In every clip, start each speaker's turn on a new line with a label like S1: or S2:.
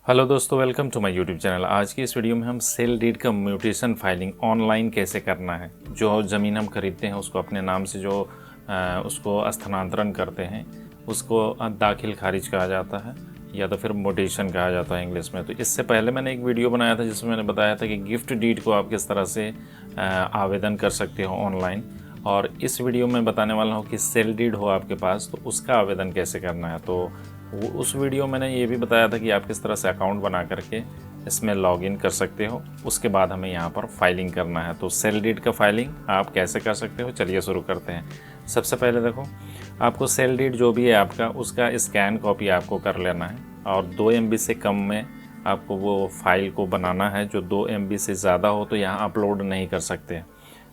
S1: Hello दोस्तों, welcome to my YouTube channel. आज की इस वीडियो में हम सेल डीड का म्यूटेशन फाइलिंग ऑनलाइन कैसे करना है। जो ज़मीन हम खरीदते हैं उसको अपने नाम से जो उसको स्थानांतरण करते हैं उसको दाखिल खारिज कहा जाता है या तो फिर म्यूटेशन कहा जाता है इंग्लिश में। तो इससे पहले मैंने एक वीडियो बनाया था जिसमें मैंने बताया था कि गिफ्ट डीड को आप किस तरह से आवेदन कर सकते हो ऑनलाइन, और इस वीडियो में बताने वाला हूँ कि सेल डीड हो आपके पास तो उसका आवेदन कैसे करना है। तो उस वीडियो मैंने ये भी बताया था कि आप किस तरह से अकाउंट बना करके इसमें लॉगिन कर सकते हो। उसके बाद हमें यहाँ पर फाइलिंग करना है। तो सेल डीड का फाइलिंग आप कैसे कर सकते हो, चलिए शुरू करते हैं। सबसे पहले देखो, आपको सेल डीड जो भी है आपका उसका स्कैन कॉपी आपको कर लेना है और 2 MB से कम में आपको वो फाइल को बनाना है। जो 2 MB से ज़्यादा हो तो यहाँ अपलोड नहीं कर सकते।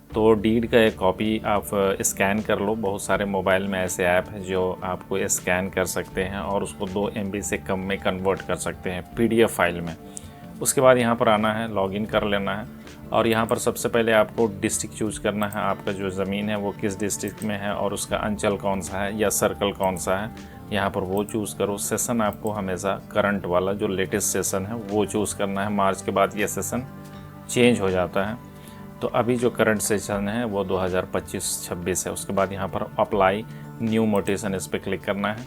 S1: तो डीड का एक कॉपी आप स्कैन कर लो। बहुत सारे मोबाइल में ऐसे ऐप हैं जो आपको स्कैन कर सकते हैं और उसको 2 MB से कम में कन्वर्ट कर सकते हैं PDF फाइल में। उसके बाद यहाँ पर आना है, लॉगिन कर लेना है और यहाँ पर सबसे पहले आपको डिस्ट्रिक्ट चूज़ करना है। आपका जो ज़मीन है वो किस डिस्ट्रिक्ट में है और उसका अंचल कौन सा है या सर्कल कौन सा है, यहाँ पर वो चूज़ करो। सेशन आपको हमेशा करंट वाला जो लेटेस्ट सेशन है वो चूज़ करना है। मार्च के बाद ये सेशन चेंज हो जाता है, तो अभी जो करंट सेशन है वो 2025-26 है। उसके बाद यहाँ पर अप्लाई न्यू म्यूटेशन, इस पर क्लिक करना है।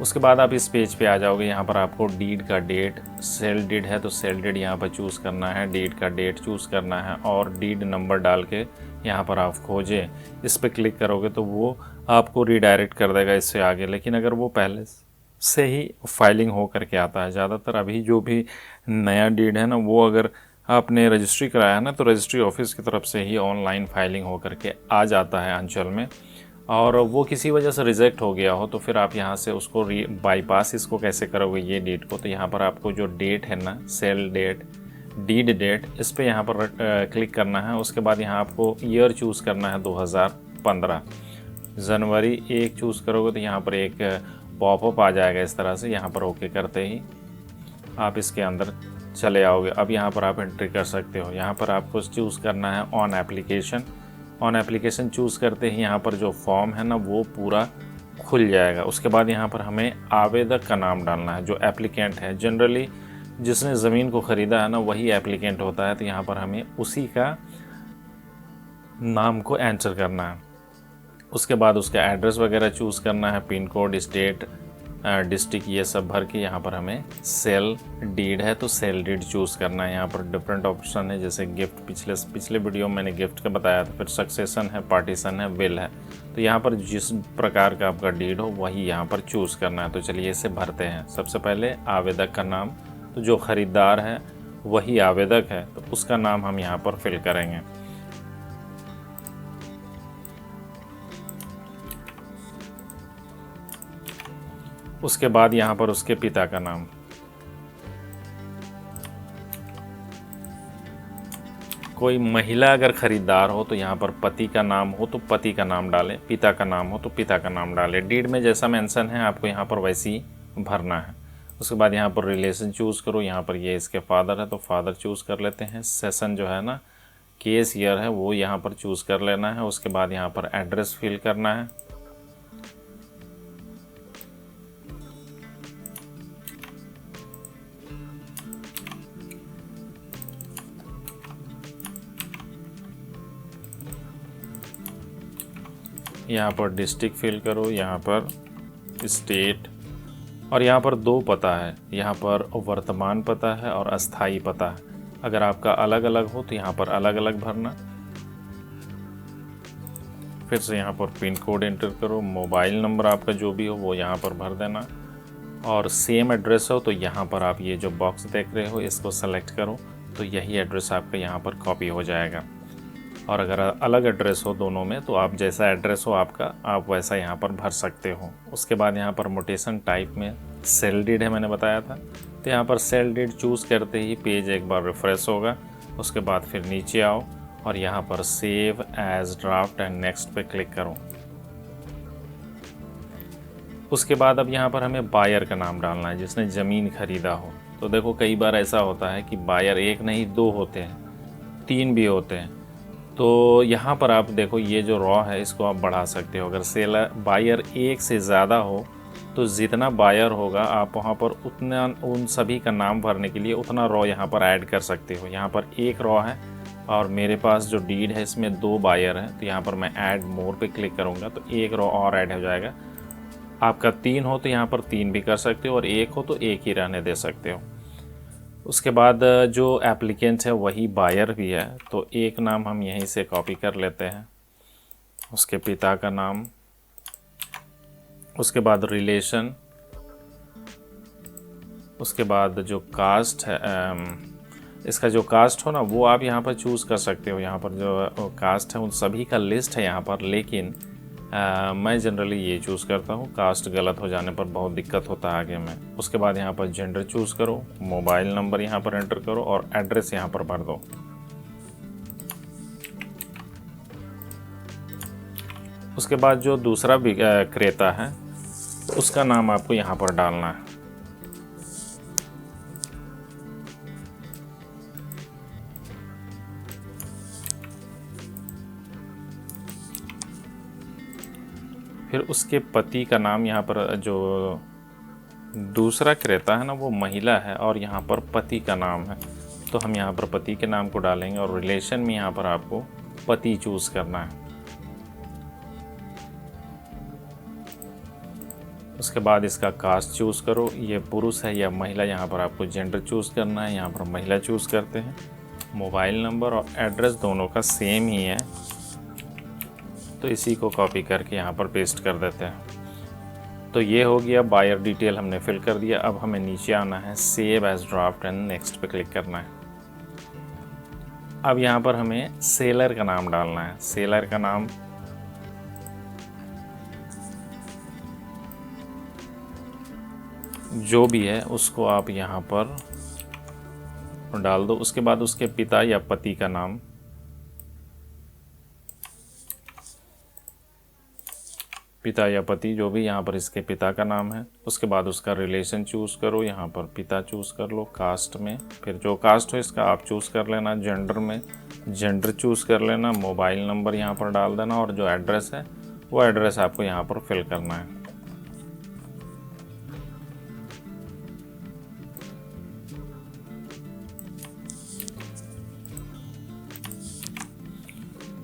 S1: उसके बाद आप इस पेज पे आ जाओगे। यहाँ पर आपको डीड का डेट, सेल डीड है तो सेल डीड यहाँ पर चूज़ करना है, डीड का डेट चूज़ करना है और डीड नंबर डाल के यहाँ पर आप खोजें। इस पर क्लिक करोगे तो वो आपको रीडायरेक्ट कर देगा इससे आगे। लेकिन अगर वो पहले से ही फाइलिंग हो करके आता है, ज़्यादातर अभी जो भी नया डीड है ना वो अगर आपने रजिस्ट्री कराया ना तो रजिस्ट्री ऑफिस की तरफ से ही ऑनलाइन फाइलिंग हो करके आ जाता है अंचल में, और वो किसी वजह से रिजेक्ट हो गया हो तो फिर आप यहाँ से उसको बाईपास इसको कैसे करोगे ये डेट को। तो यहाँ पर आपको जो डेट है ना, सेल डेट, डीड डेट, इस पर यहाँ पर क्लिक करना है। उसके बाद यहाँ आपको ईयर चूज़ करना है 2015 जनवरी 1 चूज़ करोगे तो यहाँ पर एक पॉपअप आ जाएगा इस तरह से। यहाँ पर ओके करते ही आप इसके अंदर चले आओगे। अब यहाँ पर आप एंट्री कर सकते हो। यहाँ पर आपको चूज़ करना है on application. On application choose करते ही यहाँ पर जो फॉर्म है ना वो पूरा खुल जाएगा। उसके बाद यहाँ पर हमें आवेदक का नाम डालना है, जो एप्लीकेंट है। जनरली जिसने ज़मीन को ख़रीदा है ना वही एप्लीकेंट होता है, तो यहाँ पर हमें उसी का नाम को एंटर करना है। उसके बाद उसका एड्रेस वगैरह चूज़ करना है, पिन कोड, स्टेट, डिस्ट्रिक्ट, ये सब भर के यहाँ पर हमें सेल डीड है तो सेल डीड चूज़ करना है। यहाँ पर डिफरेंट ऑप्शन है, जैसे गिफ्ट, पिछले वीडियो में मैंने गिफ्ट का बताया था, फिर सक्सेशन है, पार्टीशन है, विल है। तो यहाँ पर जिस प्रकार का आपका डीड हो वही यहाँ पर चूज़ करना है। तो चलिए इसे भरते हैं। सबसे पहले आवेदक का नाम, तो जो ख़रीदार है वही आवेदक है तो उसका नाम हम यहाँ पर फिल करेंगे। उसके बाद यहाँ पर उसके पिता का नाम, कोई महिला अगर ख़रीदार हो तो यहाँ पर पति का नाम हो तो पति का नाम डालें, पिता का नाम हो तो पिता का नाम डालें। डीड में जैसा मेंशन है आपको यहाँ पर वैसे ही भरना है। उसके बाद यहाँ पर रिलेशन चूज़ करो। यहाँ पर ये इसके फादर है तो फादर चूज़ कर लेते हैं। सेशन जो है ना, केस ईयर है वो यहाँ पर चूज़ कर लेना है। उसके बाद यहाँ पर एड्रेस फिल करना है। यहाँ पर डिस्ट्रिक्ट फिल करो, यहाँ पर स्टेट, और यहाँ पर 2 पता है। यहाँ पर वर्तमान पता है और अस्थाई पता है। अगर आपका अलग अलग हो तो यहाँ पर अलग अलग भरना। फिर से यहाँ पर पिन कोड एंटर करो। मोबाइल नंबर आपका जो भी हो वो यहाँ पर भर देना, और सेम एड्रेस हो तो यहाँ पर आप ये जो बॉक्स देख रहे हो इसको सेलेक्ट करो तो यही एड्रेस आपका यहाँ पर कॉपी हो जाएगा। और अगर अलग एड्रेस हो दोनों में तो आप जैसा एड्रेस हो आपका आप वैसा यहाँ पर भर सकते हो। उसके बाद यहाँ पर म्यूटेशन टाइप में सेल डीड है, मैंने बताया था, तो यहाँ पर सेल डीड चूज़ करते ही पेज एक बार रिफ़्रेश होगा। उसके बाद फिर नीचे आओ और यहाँ पर save as draft and next पे क्लिक करो। उसके बाद अब यहाँ पर हमें बायर का नाम डालना है जिसने ज़मीन ख़रीदा हो। तो देखो कई बार ऐसा होता है कि बायर एक नहीं 2 होते हैं, 3 भी होते हैं। तो यहाँ पर आप देखो ये जो रॉ है इसको आप बढ़ा सकते हो। अगर सेलर बायर 1 से ज़्यादा हो तो जितना बायर होगा आप वहाँ पर उतना उन सभी का नाम भरने के लिए उतना रॉ यहाँ पर ऐड कर सकते हो। यहाँ पर एक रॉ है और मेरे पास जो डीड है इसमें 2 बायर हैं, तो यहाँ पर मैं ऐड मोर पे क्लिक करूँगा तो एक रॉ और ऐड हो जाएगा। आपका 3 हो तो यहाँ पर 3 भी कर सकते हो और 1 हो तो 1 ही रहने दे सकते हो। उसके बाद जो एप्लीकेंट है वही बायर भी है, तो एक नाम हम यहीं से कॉपी कर लेते हैं, उसके पिता का नाम, उसके बाद रिलेशन, उसके बाद जो कास्ट है, इसका जो कास्ट हो ना वो आप यहाँ पर चूज़ कर सकते हो। यहाँ पर जो कास्ट है उन सभी का लिस्ट है यहाँ पर, लेकिन मैं जनरली ये चूज़ करता हूँ। कास्ट गलत हो जाने पर बहुत दिक्कत होता है आगे में। उसके बाद यहाँ पर जेंडर चूज़ करो, मोबाइल नंबर यहाँ पर एंटर करो और एड्रेस यहाँ पर भर दो। उसके बाद जो दूसरा क्रेता है उसका नाम आपको यहाँ पर डालना है। फिर उसके पति का नाम, यहाँ पर जो दूसरा क्रेता है ना वो महिला है और यहाँ पर पति का नाम है, तो हम यहाँ पर पति के नाम को डालेंगे और रिलेशन में यहाँ पर आपको पति चूज़ करना है। उसके बाद इसका कास्ट चूज़ करो, ये पुरुष है या महिला, यहाँ पर आपको जेंडर चूज़ करना है, यहाँ पर महिला चूज़ करते हैं। मोबाइल नंबर और एड्रेस दोनों का सेम ही है, तो इसी को कॉपी करके यहाँ पर पेस्ट कर देते हैं। तो ये हो गया, बायर डिटेल हमने फिल कर दिया। अब हमें नीचे आना है, save as draft and next पे क्लिक करना है। अब यहाँ पर हमें सेलर का नाम डालना है। सेलर का नाम जो भी है उसको आप यहाँ पर डाल दो। उसके बाद उसके पिता या पति का नाम, पिता या पति जो भी यहाँ पर इसके पिता का नाम है। उसके बाद उसका रिलेशन चूज़ करो, यहाँ पर पिता चूज़ कर लो। कास्ट में फिर जो कास्ट हो इसका आप चूज़ कर लेना। जेंडर में जेंडर चूज़ कर लेना। मोबाइल नंबर यहाँ पर डाल देना और जो एड्रेस है वो एड्रेस आपको यहाँ पर फिल करना है।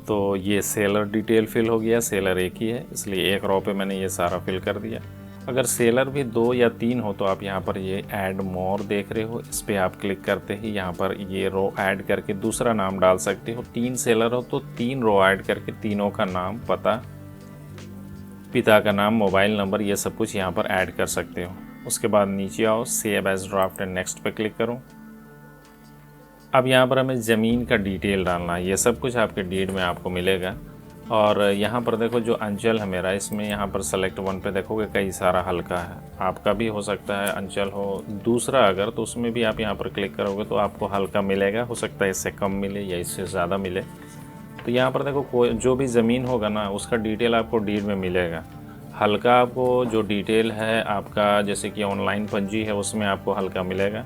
S1: तो ये सेलर डिटेल फिल हो गया। सेलर एक ही है इसलिए एक रो पे मैंने ये सारा फिल कर दिया। अगर सेलर भी 2 या 3 हो तो आप यहाँ पर ये ऐड मोर देख रहे हो, इस पर आप क्लिक करते ही यहाँ पर ये रो ऐड करके दूसरा नाम डाल सकते हो। 3 सेलर हो तो 3 रो ऐड करके तीनों का नाम, पता, पिता का नाम, मोबाइल नंबर, ये सब कुछ यहाँ पर ऐड कर सकते हो। उसके बाद नीचे आओ, save as draft and next पे क्लिक करो। अब यहाँ पर हमें ज़मीन का डिटेल डालना है। ये सब कुछ आपके डीड में आपको मिलेगा। और यहाँ पर देखो जो अंचल है मेरा, इसमें यहाँ पर सेलेक्ट 1 पे देखोगे कई सारा हल्का है। आपका भी हो सकता है अंचल हो दूसरा अगर, तो उसमें भी आप यहाँ पर क्लिक करोगे तो आपको हल्का मिलेगा। हो सकता है इससे कम मिले या इससे ज़्यादा मिले। तो यहाँ पर देखो कोई जो भी ज़मीन होगा ना उसका डिटेल आपको डीड में मिलेगा। हल्का आपको जो डिटेल है आपका, जैसे कि ऑनलाइन पंजी है उसमें आपको हल्का मिलेगा।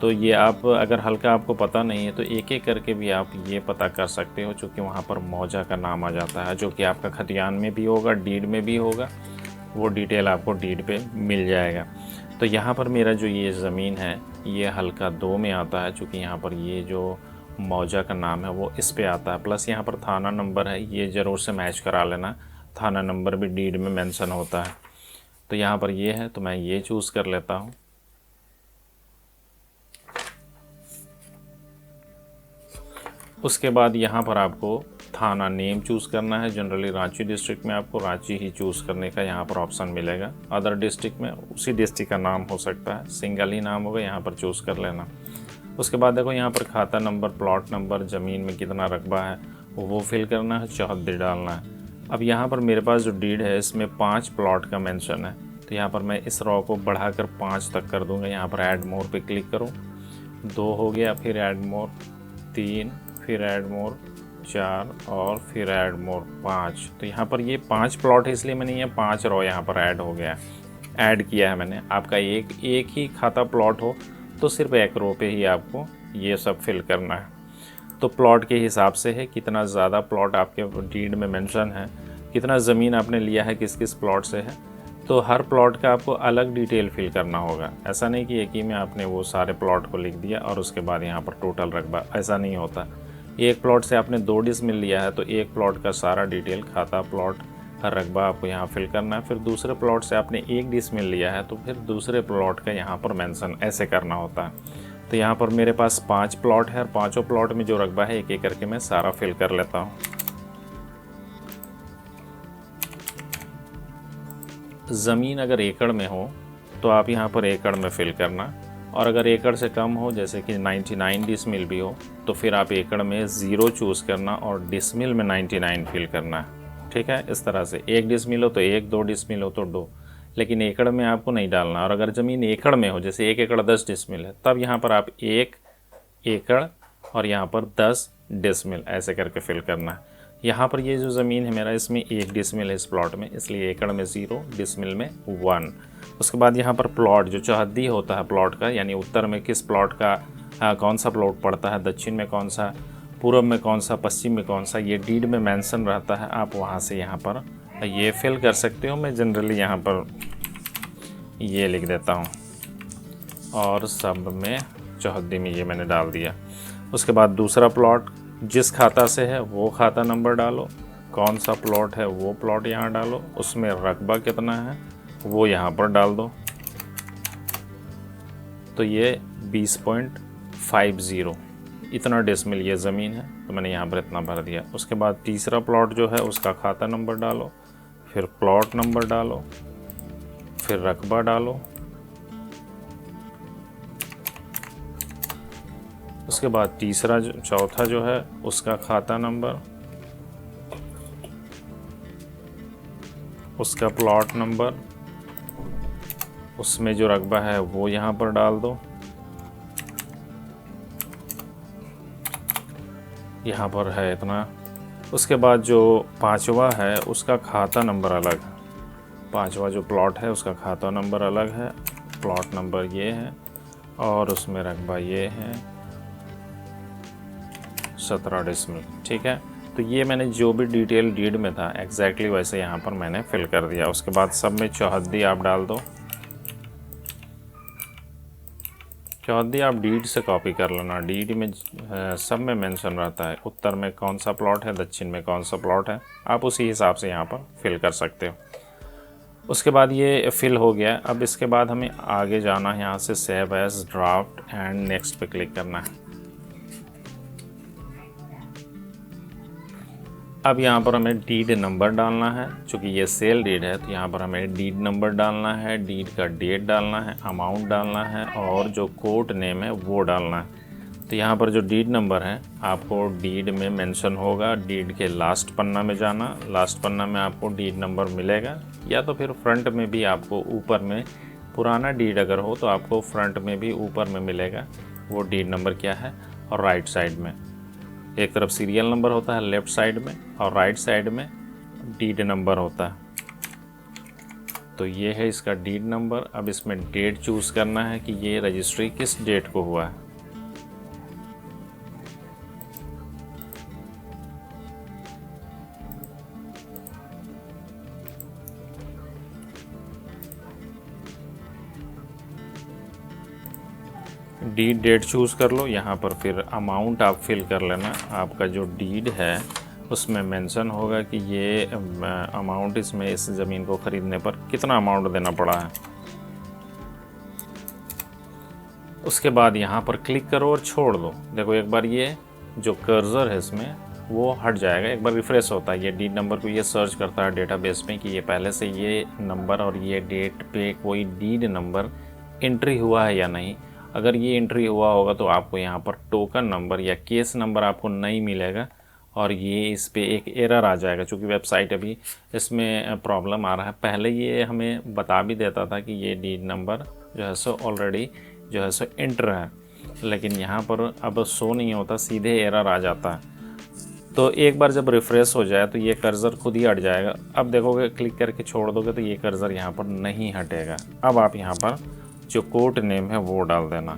S1: तो ये आप अगर हल्का आपको पता नहीं है तो एक एक करके भी आप ये पता कर सकते हो, चूँकि वहाँ पर मौजा का नाम आ जाता है जो कि आपका खतियान में भी होगा, डीड में भी होगा, वो डिटेल आपको डीड पे मिल जाएगा। तो यहाँ पर मेरा जो ये ज़मीन है ये हल्का 2 में आता है, चूँकि यहाँ पर ये जो मौजा का नाम है वो इस पे आता है। प्लस यहाँ पर थाना नंबर है, ये ज़रूर से मैच करा लेना, थाना नंबर भी डीड में मेंशन होता है। तो यहाँ पर ये है तो मैं ये चूज़ कर लेता हूँ। उसके बाद यहाँ पर आपको थाना नेम चूज़ करना है। जनरली रांची डिस्ट्रिक्ट में आपको रांची ही चूज़ करने का यहाँ पर ऑप्शन मिलेगा। अदर डिस्ट्रिक्ट में उसी डिस्ट्रिक्ट का नाम हो सकता है, सिंगल ही नाम होगा, यहाँ पर चूज़ कर लेना। उसके बाद देखो यहाँ पर खाता नंबर, प्लॉट नंबर, ज़मीन में कितना रकबा है वो फिल करना है, चौहद्दी डालना है। अब यहाँ पर मेरे पास जो डीड है इसमें 5 प्लॉट का मेंशन है, तो यहाँ पर मैं इस रॉ को बढ़ाकर 5 तक कर दूँगा। यहाँ पर ऐड मोर पे क्लिक करो, 2 हो गया, फिर ऐड मोर 3, फिर ऐड मोर 4 और फिर ऐड मोर 5। तो यहाँ पर ये 5 प्लॉट है इसलिए मैंने ये 5 रो यहाँ पर ऐड हो गया, ऐड किया है मैंने। आपका एक ही खाता प्लॉट हो तो सिर्फ एक रो पे ही आपको ये सब फिल करना है। तो प्लॉट के हिसाब से है, कितना ज़्यादा प्लॉट आपके डीड में मेंशन है, कितना ज़मीन आपने लिया है किस किस प्लॉट से है, तो हर प्लॉट का आपको अलग डिटेल फिल करना होगा। ऐसा नहीं कि एक ही में आपने वो सारे प्लॉट को लिख दिया और उसके बाद यहाँ पर टोटल रकबा, ऐसा नहीं होता। एक प्लॉट से आपने 2 डिसमिल लिया है तो एक प्लॉट का सारा डिटेल, खाता, प्लॉट, हर रकबा आपको यहाँ फिल करना है। फिर दूसरे प्लॉट से आपने 1 डिसमिल लिया है तो फिर दूसरे प्लॉट का यहाँ पर मेंशन ऐसे करना होता है। तो यहाँ पर मेरे पास 5 प्लॉट है और पाँचों प्लॉट में जो रकबा है एक एक करके मैं सारा फिल कर लेता हूँ। ज़मीन अगर एकड़ में हो तो आप यहाँ पर एकड़ में फिल करना, और अगर एकड़ से कम हो जैसे कि 99 डिसमिल भी हो तो फिर आप एकड़ में 0 चूज़ करना और डिसमिल में 99 फिल करना है। ठीक है, इस तरह से 1 डिसमिल हो तो 1, 2 डिसमिल हो तो 2, लेकिन एकड़ में आपको नहीं डालना। और अगर ज़मीन एकड़ में हो, जैसे 1 एकड़ 10 डिसमिल है, तब यहाँ पर आप 1 एकड़ और यहाँ पर 10 डिसमिल ऐसे करके फिल करना है। यहाँ पर ये जो ज़मीन है मेरा, इसमें 1 डिसमिल है इस प्लॉट में, इसलिए एकड़ में 0, डिसमिल में 1। उसके बाद यहाँ पर प्लॉट जो चौहद्दी होता है प्लॉट का, यानी उत्तर में किस प्लॉट का कौन सा प्लॉट पड़ता है, दक्षिण में कौन सा, पूर्व में कौन सा, पश्चिम में कौन सा, ये डीड में मेंशन रहता है। आप वहाँ से यहाँ पर ये फिल कर सकते हो। मैं जनरली यहाँ पर ये लिख देता हूँ और सब में चौहद्दी में ये मैंने डाल दिया। उसके बाद दूसरा प्लॉट जिस खाता से है वो खाता नंबर डालो, कौन सा प्लॉट है वो प्लॉट यहाँ डालो, उसमें रकबा कितना है वो यहाँ पर डाल दो। तो ये 20.50 इतना डेसिमल ये ज़मीन है, तो मैंने यहाँ पर इतना भर दिया। उसके बाद तीसरा प्लॉट जो है उसका खाता नंबर डालो, फिर प्लॉट नंबर डालो, फिर रकबा डालो। उसके बाद चौथा जो है उसका खाता नंबर, उसका प्लॉट नंबर, उसमें जो रकबा है वो यहाँ पर डाल दो। यहाँ पर है इतना। उसके बाद जो पांचवा है उसका खाता नंबर अलग है। पांचवा जो प्लॉट है उसका खाता नंबर अलग है, प्लॉट नंबर ये है और उसमें रकबा ये है 17 डिसमिल। ठीक है, तो ये मैंने जो भी डिटेल डीड में था एग्जैक्टली वैसे यहाँ पर मैंने फिल कर दिया। उसके बाद सब में चौहद्दी आप डाल दो। चौहद्दी आप डीड से कॉपी कर लेना। डीड में सब में मेंशन रहता है उत्तर में कौन सा प्लॉट है, दक्षिण में कौन सा प्लॉट है, आप उसी हिसाब से यहाँ पर फिल कर सकते हो। उसके बाद ये फिल हो गया। अब इसके बाद हमें आगे जाना है, यहाँ से save as, draft and next पे क्लिक करना है। अब यहाँ पर हमें डीड नंबर डालना है, चूँकि ये सेल डीड है तो यहाँ पर हमें डीड नंबर डालना है, डीड का डेट डालना है, अमाउंट डालना है और जो कोर्ट नेम है वो डालना है। तो यहाँ पर जो डीड नंबर है आपको डीड में मेंशन होगा। डीड के लास्ट पन्ना में जाना, लास्ट पन्ना में आपको डीड नंबर मिलेगा, या तो फिर फ्रंट में भी आपको ऊपर में, पुराना डीड अगर हो तो आपको फ्रंट में भी ऊपर में मिलेगा वो डीड नंबर क्या है। और राइट साइड में एक तरफ सीरियल नंबर होता है लेफ़्ट साइड में, और राइट साइड में डीड नंबर होता है। तो ये है इसका डीड नंबर। अब इसमें डेट चूज़ करना है कि ये रजिस्ट्री किस डेट को हुआ है। डीड डेट चूज़ कर लो। यहाँ पर फिर अमाउंट आप फिल कर लेना। आपका जो डीड है उसमें मेंशन होगा कि ये अमाउंट इसमें इस ज़मीन को ख़रीदने पर कितना अमाउंट देना पड़ा है। उसके बाद यहाँ पर क्लिक करो और छोड़ दो। देखो एक बार ये जो कर्सर है इसमें वो हट जाएगा, एक बार रिफ़्रेश होता है। ये डीड नंबर को ये सर्च करता है डेटाबेस में कि ये पहले से ये नंबर और ये डेट पे कोई डीड नंबर एंट्री हुआ है या नहीं। अगर ये एंट्री हुआ होगा तो आपको यहाँ पर टोकन नंबर या केस नंबर आपको नहीं मिलेगा और ये इस पे एक एरर आ जाएगा। चूँकि वेबसाइट अभी इसमें प्रॉब्लम आ रहा है। पहले ये हमें बता भी देता था कि ये डीड नंबर जो है सो ऑलरेडी जो है सो एंटर है, लेकिन यहाँ पर अब शो नहीं होता, सीधे एरर आ जाता है। तो एक बार जब रिफ़्रेश हो जाए तो ये कर्सर खुद ही हट जाएगा। अब देखोगे क्लिक करके छोड़ दोगे तो ये कर्सर यहाँ पर नहीं हटेगा। अब आप यहाँ पर जो कोर्ट नेम है वो डाल देना।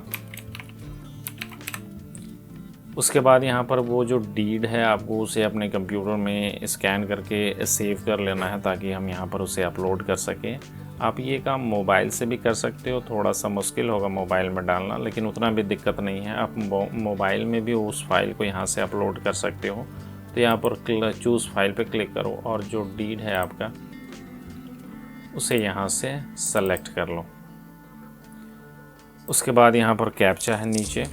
S1: उसके बाद यहाँ पर वो जो डीड है आपको उसे अपने कंप्यूटर में स्कैन करके सेव कर लेना है ताकि हम यहाँ पर उसे अपलोड कर सकें। आप ये काम मोबाइल से भी कर सकते हो, थोड़ा सा मुश्किल होगा मोबाइल में डालना, लेकिन उतना भी दिक्कत नहीं है। आप मोबाइल में भी उस फाइल को यहाँ से अपलोड कर सकते हो। तो यहाँ पर चूज़ फाइल पे क्लिक करो और जो डीड है आपका उसे यहाँ से सेलेक्ट कर लो। उसके बाद यहाँ पर कैप्चा है नीचे।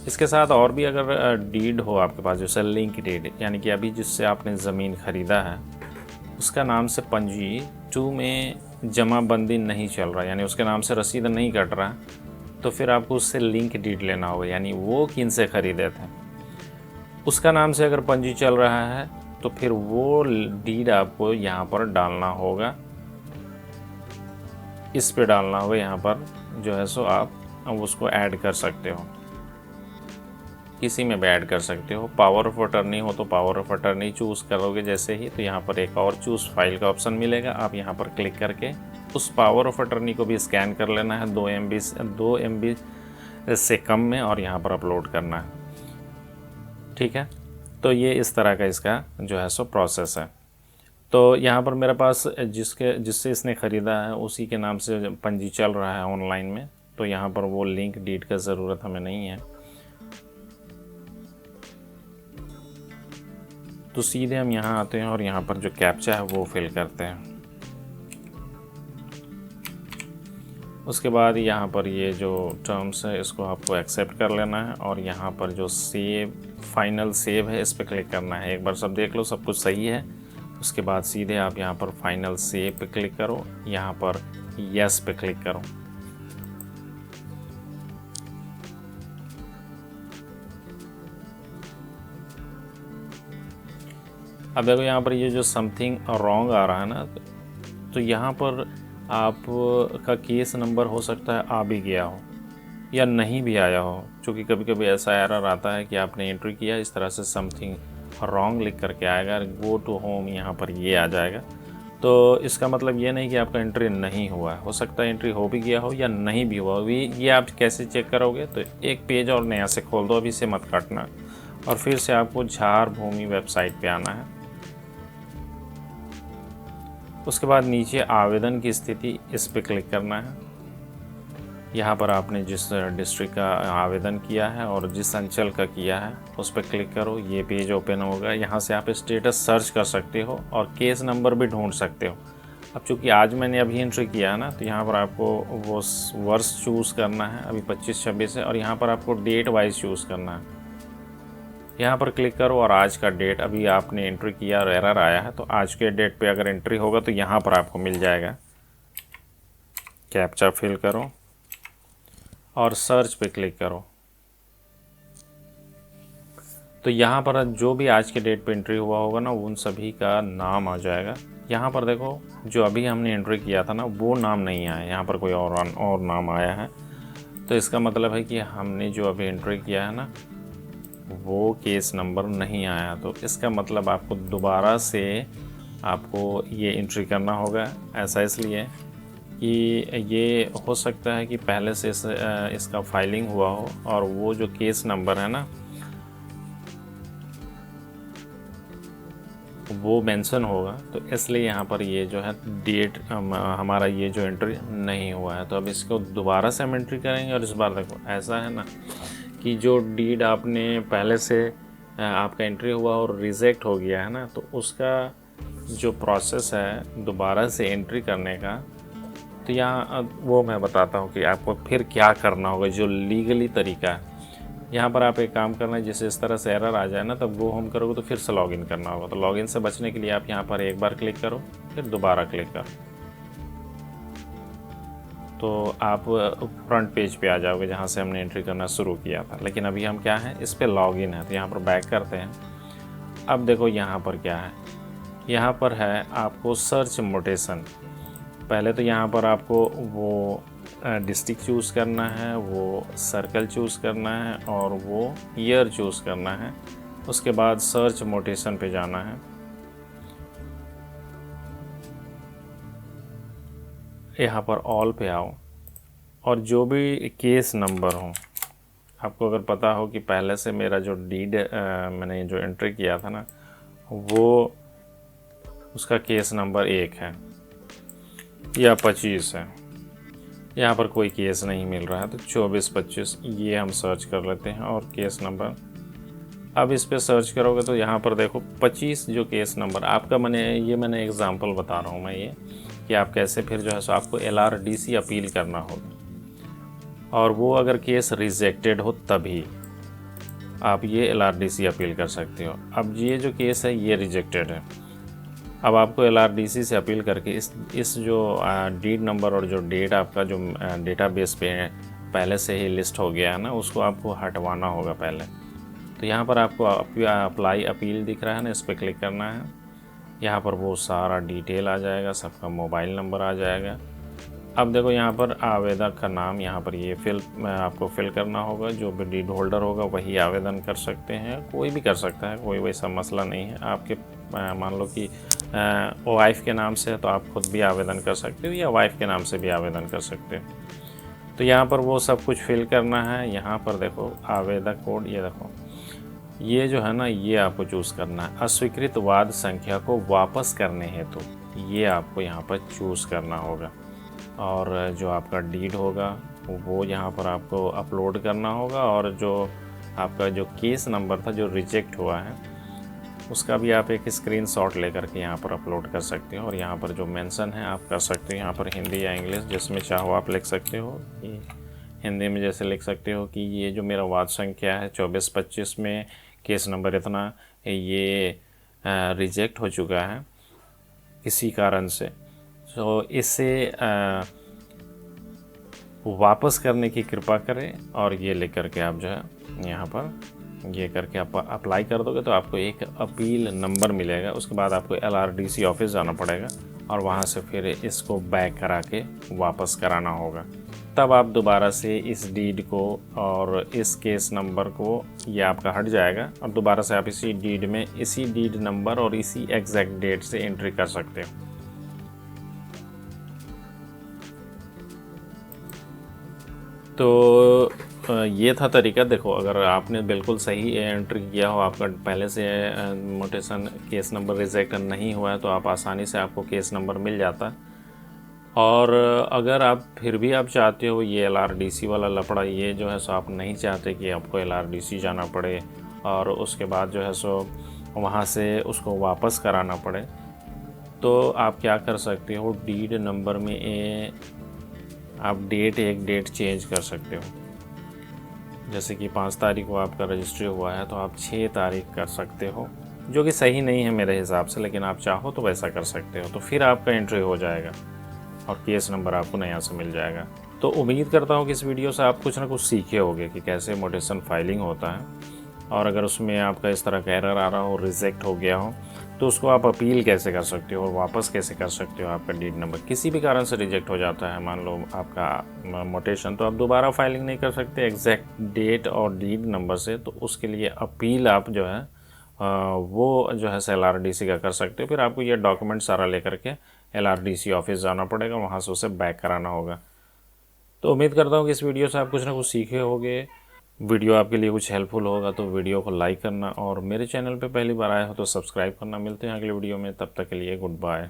S1: इसके साथ और भी अगर डीड हो आपके पास, जैसे लिंक डीड, यानी कि अभी जिससे आपने ज़मीन ख़रीदा है उसका नाम से पंजी 2 में जमाबंदी नहीं चल रहा, यानी उसके नाम से रसीद नहीं कट रहा, तो फिर आपको उससे लिंक डीड लेना होगा, यानी वो किन से ख़रीदे थे उसका नाम से अगर पंजी चल रहा है तो फिर वो डीड आपको यहाँ पर डालना होगा, इस पे डालना होगा। यहाँ पर जो है सो आप उसको ऐड कर सकते हो, किसी में भी ऐड कर सकते हो। पावर ऑफ अटर्नी हो तो पावर ऑफ अटर्नी चूज़ करोगे जैसे ही, तो यहाँ पर एक और चूज़ फाइल का ऑप्शन मिलेगा। आप यहाँ पर क्लिक करके उस पावर ऑफ अटर्नी को भी स्कैन कर लेना है 2 MB से कम में, और यहाँ पर अपलोड करना है। ठीक है, तो ये इस तरह का इसका जो है सो प्रोसेस है। तो यहाँ पर मेरे पास जिससे इसने ख़रीदा है उसी के नाम से पंजी चल रहा है ऑनलाइन में, तो यहाँ पर वो लिंक डीड का ज़रूरत हमें नहीं है। तो सीधे हम यहाँ आते हैं और यहाँ पर जो कैप्चा है वो फिल करते हैं। उसके बाद यहाँ पर ये जो टर्म्स है इसको आपको एक्सेप्ट कर लेना है, और यहाँ पर जो फाइनल सेव है इस पर क्लिक करना है। एक बार सब देख लो सब कुछ सही है, उसके बाद सीधे आप यहाँ पर फाइनल सेव पे क्लिक करो, यहाँ पर यस पे क्लिक करो। अब देखो यहाँ पर ये जो समथिंग रॉन्ग आ रहा है ना, तो यहाँ पर आप का केस नंबर हो सकता है आ भी गया हो या नहीं भी आया हो, क्योंकि कभी कभी ऐसा एरर आता है कि आपने एंट्री किया इस तरह से समथिंग रॉन्ग लिख करके आएगा, गो टू होम यहाँ पर ये आ जाएगा। तो इसका मतलब ये नहीं कि आपका एंट्री नहीं हुआ है, हो सकता है एंट्री हो भी गया हो या नहीं भी हुआ अभी। ये आप कैसे चेक करोगे, तो एक पेज और नया से खोल दो, अभी से मत काटना, और फिर से आपको झार भूमि वेबसाइट पे आना है। उसके बाद नीचे आवेदन की स्थिति इस पर क्लिक करना है। यहाँ पर आपने जिस डिस्ट्रिक्ट का आवेदन किया है और जिस अंचल का किया है उस पर क्लिक करो, ये पेज ओपन होगा। यहाँ से आप स्टेटस सर्च कर सकते हो और केस नंबर भी ढूंढ सकते हो। अब चूँकि आज मैंने अभी एंट्री किया है ना, तो यहाँ पर आपको वो वर्ष चूज़ करना है, अभी 25-26 है, और यहाँ पर आपको डेट वाइज चूज़ करना है। यहाँ पर क्लिक करो और आज का डेट, अभी आपने एंट्री किया और एरर आया है, तो आज के डेट पे अगर एंट्री होगा तो यहाँ पर आपको मिल जाएगा। कैप्चा फिल करो और सर्च पे क्लिक करो, तो यहाँ पर जो भी आज के डेट पे एंट्री हुआ होगा ना, उन सभी का नाम आ जाएगा। यहाँ पर देखो जो अभी हमने एंट्री किया था ना, वो नाम नहीं आया, यहाँ पर कोई और नाम आया है। तो इसका मतलब है कि हमने जो अभी एंट्री किया है ना, वो केस नंबर नहीं आया। तो इसका मतलब आपको दोबारा से आपको ये एंट्री करना होगा। ऐसा इसलिए कि ये हो सकता है कि पहले से इसका फाइलिंग हुआ हो और वो जो केस नंबर है ना वो मेंशन होगा, तो इसलिए यहाँ पर ये जो है डेट हमारा ये जो एंट्री नहीं हुआ है। तो अब इसको दोबारा से हम एंट्री करेंगे, और इस बार देखो ऐसा है ना कि जो डीड आपने पहले से आपका एंट्री हुआ और रिजेक्ट हो गया है ना, तो उसका जो प्रोसेस है दोबारा से एंट्री करने का, तो यहाँ वो मैं बताता हूँ कि आपको फिर क्या करना होगा जो लीगली तरीका है। यहाँ पर आप एक काम करना है, जैसे इस तरह से एरर आ जाए ना, तब गो होम करोगे तो फिर से लॉगिन करना होगा। तो लॉगिन से बचने के लिए आप यहाँ पर एक बार क्लिक करो, फिर दोबारा क्लिक करो, तो आप फ्रंट पेज पे आ जाओगे जहाँ से हमने एंट्री करना शुरू किया था। लेकिन अभी हम क्या है, इस पर लॉगिन है, तो यहाँ पर बैक करते हैं। अब देखो यहाँ पर क्या है, यहाँ पर है आपको सर्च मोटेशन। पहले तो यहाँ पर आपको वो डिस्ट्रिक्ट चूज़ करना है, वो सर्कल चूज़ करना है, और वो ईयर चूज़ करना है। उसके बाद सर्च मोटेशन पे जाना है। यहाँ पर ऑल पे आओ, और जो भी केस नंबर हो, आपको अगर पता हो कि पहले से मेरा जो डीड मैंने जो एंट्री किया था ना, वो उसका केस नंबर 1 है, या 25 है। यहाँ पर कोई केस नहीं मिल रहा है तो 24-25 ये हम सर्च कर लेते हैं और केस नंबर। अब इस पे सर्च करोगे तो यहाँ पर देखो 25 जो केस नंबर आपका, मैंने एग्जांपल बता रहा हूँ मैं ये कि आप कैसे फिर जो है सो आपको LRDC अपील करना होगा, और वो अगर केस रिजेक्टेड हो तभी आप ये LRDC अपील कर सकते हो। अब ये जो केस है ये रिजेक्टेड है। अब आपको LRDC से अपील करके इस जो डीड नंबर और जो डेट आपका जो डेटाबेस पे पहले से ही लिस्ट हो गया है ना, उसको आपको हटवाना होगा पहले। तो यहाँ पर आपको अप्लाई अपील दिख रहा है ना, इस पर क्लिक करना है। यहाँ पर वो सारा डिटेल आ जाएगा, सबका मोबाइल नंबर आ जाएगा। अब देखो यहाँ पर आवेदक का नाम यहाँ पर ये आपको फिल करना होगा। जो भी डीड होल्डर होगा वही आवेदन कर सकते हैं, कोई भी कर सकता है, कोई वैसा मसला नहीं है। आपके मान लो कि वाइफ के नाम से है तो आप खुद भी आवेदन कर सकते हो या वाइफ के नाम से भी आवेदन कर सकते हो। तो यहाँ पर वो सब कुछ फिल करना है। यहाँ पर देखो आवेदक कोड, ये देखो ये जो है ना, ये आपको चूज़ करना है। अस्वीकृत वाद संख्या को वापस करने हेतु ये आपको यहाँ पर चूज़ करना होगा। और जो आपका डीड होगा वो यहाँ पर आपको अपलोड करना होगा, और जो आपका जो केस नंबर था जो रिजेक्ट हुआ है उसका भी आप एक स्क्रीनशॉट लेकर के यहाँ पर अपलोड कर सकते हो। और यहाँ पर जो मेंशन है आप कर सकते हो यहाँ पर हिंदी या इंग्लिश जिसमें चाहो आप लिख सकते हो। कि हिंदी में जैसे लिख सकते हो कि ये जो मेरा वाद संख्या है 24-25 में केस नंबर इतना ये रिजेक्ट हो चुका है किसी कारण से, तो इसे वापस करने की कृपा करें। और ये लिख करके आप जो है यहाँ पर ये करके आप अप्लाई कर दोगे तो आपको एक अपील नंबर मिलेगा। उसके बाद आपको LRDC ऑफिस जाना पड़ेगा और वहाँ से फिर इसको बैक करा के वापस कराना होगा। तब आप दोबारा से इस डीड को और इस केस नंबर को ये आपका हट जाएगा, और दोबारा से आप इसी डीड में इसी डीड नंबर और इसी एग्जैक्ट डेट से एंट्री कर सकते हो। तो ये था तरीका। देखो अगर आपने बिल्कुल सही एंट्री किया हो, आपका पहले से म्यूटेशन केस नंबर रिजेक्ट नहीं हुआ है तो आप आसानी से आपको केस नंबर मिल जाता है। और अगर आप फिर भी आप चाहते हो ये LRDC वाला लफड़ा, ये जो है सो आप नहीं चाहते कि आपको LRDC जाना पड़े और उसके बाद जो है सो वहाँ से उसको वापस कराना पड़े, तो आप क्या कर सकते हो, डीड नंबर में आप एक डेट चेंज कर सकते हो। जैसे कि 5 तारीख को आपका रजिस्ट्री हुआ है तो आप 6 तारीख कर सकते हो, जो कि सही नहीं है मेरे हिसाब से, लेकिन आप चाहो तो वैसा कर सकते हो। तो फिर आपका एंट्री हो जाएगा और केस नंबर आपको नया से मिल जाएगा। तो उम्मीद करता हूँ कि इस वीडियो से आप कुछ ना कुछ सीखे होंगे कि कैसे म्यूटेशन फाइलिंग होता है, और अगर उसमें आपका इस तरह का एरर आ रहा हो, रिजेक्ट हो गया हो, तो उसको आप अपील कैसे कर सकते हो और वापस कैसे कर सकते हो। आपका डीड नंबर किसी भी कारण से रिजेक्ट हो जाता है, मान लो आपका म्यूटेशन, तो आप दोबारा फाइलिंग नहीं कर सकते एग्जैक्ट डेट और डीड नंबर से। तो उसके लिए अपील आप जो है वो जो है LRDC का कर सकते हो। फिर आपको ये डॉक्यूमेंट सारा लेकर के LRDC ऑफिस जाना पड़ेगा, वहाँ से उसे बैक कराना होगा। तो उम्मीद करता हूँ कि इस वीडियो से आप कुछ ना कुछ सीखे होंगे। वीडियो आपके लिए कुछ हेल्पफुल होगा तो वीडियो को लाइक करना, और मेरे चैनल पे पहली बार आए हो तो सब्सक्राइब करना। मिलते हैं अगले वीडियो में, तब तक के लिए गुड बाय।